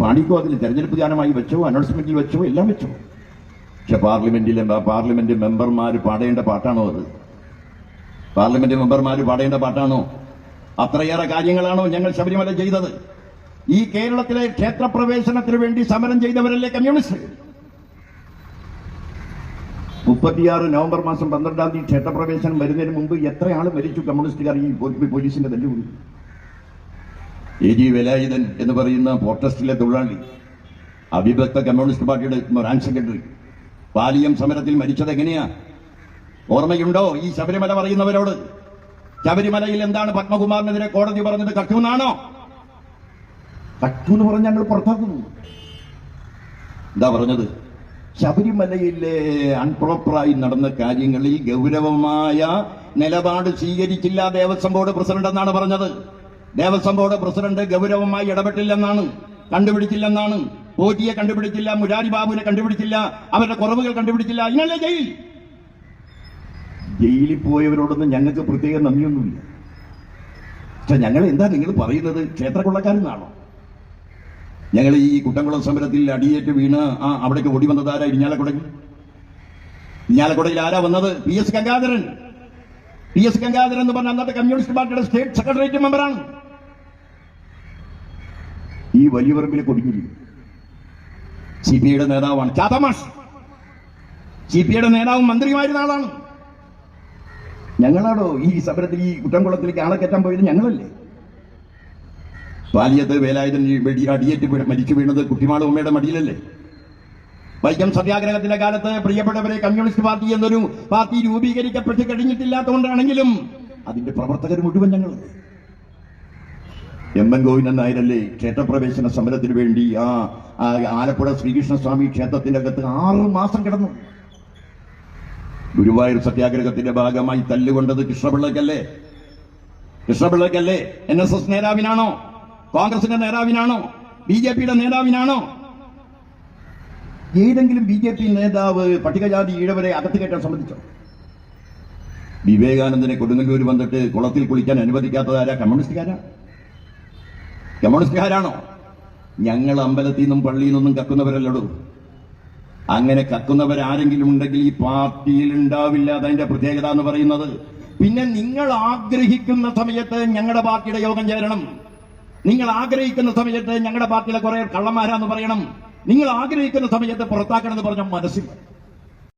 പാടിക്കോ, അതിൽ തെരഞ്ഞെടുപ്പ് ഗാനമായി വെച്ചോ, അനൗൺസ്മെന്റിൽ വെച്ചോ, എല്ലാം വെച്ചോ. പക്ഷെ പാർലമെന്റ് മെമ്പർമാർ പാടേണ്ട പാട്ടാണോ അത്? പാർലമെന്റ് മെമ്പർമാർ പാടേണ്ട പാട്ടാണോ? അത്രയേറെ കാര്യങ്ങളാണോ ഞങ്ങൾ ശബരിമല ചെയ്തത്? ഈ കേരളത്തിലെ ക്ഷേത്രപ്രവേശനത്തിന് വേണ്ടി സമരം ചെയ്തവരല്ലേ കമ്മ്യൂണിസ്റ്റ്? 36 നവംബർ മാസം 12-ാം തീയതി ക്ഷേത്രപ്രവേശനം വരുന്നതിന് മുമ്പ് എത്ര ആൾ മരിച്ചു കമ്മ്യൂണിസ്റ്റുകാർ ഈ പോലീസിന്റെ തല്ലുകൂടി? AG വേലായുധൻ എന്ന് പറയുന്ന പോർട്ടസ്റ്റിലെ തൊഴിലാളി, അവിഭക്ത കമ്മ്യൂണിസ്റ്റ് പാർട്ടിയുടെ ബ്രാഞ്ച് സെക്രട്ടറി, പാലിയം സമരത്തിൽ മരിച്ചത് എങ്ങനെയാ? ഓർമ്മയുണ്ടോ ഈ ശബരിമല പറയുന്നവരോട്? ശബരിമലയിൽ എന്താണ് പത്മകുമാറിനെതിരെ കോടതി പറഞ്ഞത്? കട്ടൂന്നാണോ? കട്ടൂന്ന് പറഞ്ഞ് ഞങ്ങൾ പുറത്താക്കുന്നു. എന്താ പറഞ്ഞത്? ശബരിമലയിലെ അൺപ്രോപ്പറായി നടന്ന കാര്യങ്ങളിൽ ഗൗരവമായ നിലപാട് സ്വീകരിച്ചില്ല ദേവസ്വം ബോർഡ് പ്രസിഡന്റ് എന്നാണ് പറഞ്ഞത്. ദേവസ്വം ബോർഡ് പ്രസിഡന്റ് ഗൗരവമായി ഇടപെട്ടില്ലെന്നാണ്, കണ്ടുപിടിച്ചില്ലെന്നാണ്. പോറ്റിയെ കണ്ടുപിടിച്ചില്ല, മുരാരി ബാബുവിനെ കണ്ടുപിടിച്ചില്ല, അവരുടെ കുറവുകൾ കണ്ടുപിടിച്ചില്ല. അതിനല്ലേ ജയിലിൽ പോയവരോടൊന്നും ഞങ്ങൾക്ക് പ്രത്യേക നന്ദിയൊന്നുമില്ല. പക്ഷെ ഞങ്ങൾ എന്താ നിങ്ങൾ പറയുന്നത്? ക്ഷേത്രക്കൊള്ളക്കാരെന്നാണോ? ഞങ്ങൾ ഈ കുട്ടംകുളം സമരത്തിൽ അടിയേറ്റ് വീണ് അവിടേക്ക് ഓടി വന്നതാരാ? ഇരിഞ്ഞാലക്കുടയിൽ ആരാ വന്നത്? PS ഗംഗാധരൻ. PS ഗംഗാധരൻ എന്ന് പറഞ്ഞ അന്നത്തെ കമ്മ്യൂണിസ്റ്റ് പാർട്ടിയുടെ സ്റ്റേറ്റ് സെക്രട്ടേറിയറ്റ് മെമ്പറാണ്. ഈ വലിയ പറമ്പിൽ കൊടിഞ്ഞിരിക്കും. CPIയുടെ നേതാവാണ് ചാത്തമാഷ്. CPIയുടെ നേതാവും മന്ത്രിയുമായിരുന്ന ആളാണ്. ഞങ്ങളാണോ ഈ സമരത്തിൽ ഈ കുട്ടംകുളത്തിലേക്ക് ആളെ കയറ്റാൻ പോയത്? ഞങ്ങളല്ലേ. പാലിയത്ത് വേലായുധൻ അടിയേറ്റ് മരിച്ചു വീണത് കുട്ടിമാളുമ്മയുടെ മടിയിലല്ലേ? വൈക്കം സത്യാഗ്രഹത്തിന്റെ കാലത്ത് പ്രിയപ്പെട്ടവരെ, കമ്മ്യൂണിസ്റ്റ് പാർട്ടി എന്നൊരു പാർട്ടി രൂപീകരിക്കപ്പെട്ട് കഴിഞ്ഞിട്ടില്ലാത്തതുകൊണ്ടാണെങ്കിലും അതിന്റെ പ്രവർത്തകർ മുഴുവൻ ഞങ്ങളല്ലേ. MN ഗോവിന്ദൻ നായരല്ലേ ക്ഷേത്രപ്രവേശന സമരത്തിന് വേണ്ടി ആലപ്പുഴ ശ്രീകൃഷ്ണസ്വാമി ക്ഷേത്രത്തിന്റെ അകത്ത് 6 മാസം കിടന്നു. ഗുരുവായൂർ സത്യാഗ്രഹത്തിന്റെ ഭാഗമായി തല്ലുകൊണ്ടത് കൃഷ്ണപിള്ളക്കല്ലേ? NSS നേതാവിനാണോ? കോൺഗ്രസിന്റെ നേതാവിനാണോ? BJPയുടെ നേതാവിനാണോ? ഏതെങ്കിലും BJP നേതാവ് പട്ടികജാതി ഈഴവരെ അകത്ത് കയറ്റാൻ സമ്മതിച്ചോ? വിവേകാനന്ദനെ കൊടുങ്ങല്ലൂർ വന്നിട്ട് കുളത്തിൽ കുളിക്കാൻ അനുവദിക്കാത്തതാരാ? കമ്മ്യൂണിസ്റ്റുകാരാണോ? ഞങ്ങൾ അമ്പലത്തിൽ നിന്നും പള്ളിയിൽ നിന്നും കക്കുന്നവരല്ലടൂ. അങ്ങനെ കക്കുന്നവരാരെങ്കിലും ഉണ്ടെങ്കിൽ ഈ പാർട്ടിയിൽ ഉണ്ടാവില്ല. അതിന്റെ പ്രത്യേകത എന്ന് പറയുന്നത്. പിന്നെ നിങ്ങൾ ആഗ്രഹിക്കുന്ന സമയത്ത് ഞങ്ങളുടെ പാർട്ടിയുടെ യോഗം ചേരണം. നിങ്ങൾ ആഗ്രഹിക്കുന്ന സമയത്ത് ഞങ്ങളുടെ പാർട്ടിയിലെ കുറെ കള്ളന്മാരാന്ന് പറയണം. നിങ്ങൾ ആഗ്രഹിക്കുന്ന സമയത്ത് പുറത്താക്കണമെന്ന് പറഞ്ഞ മനസ്സില്ല.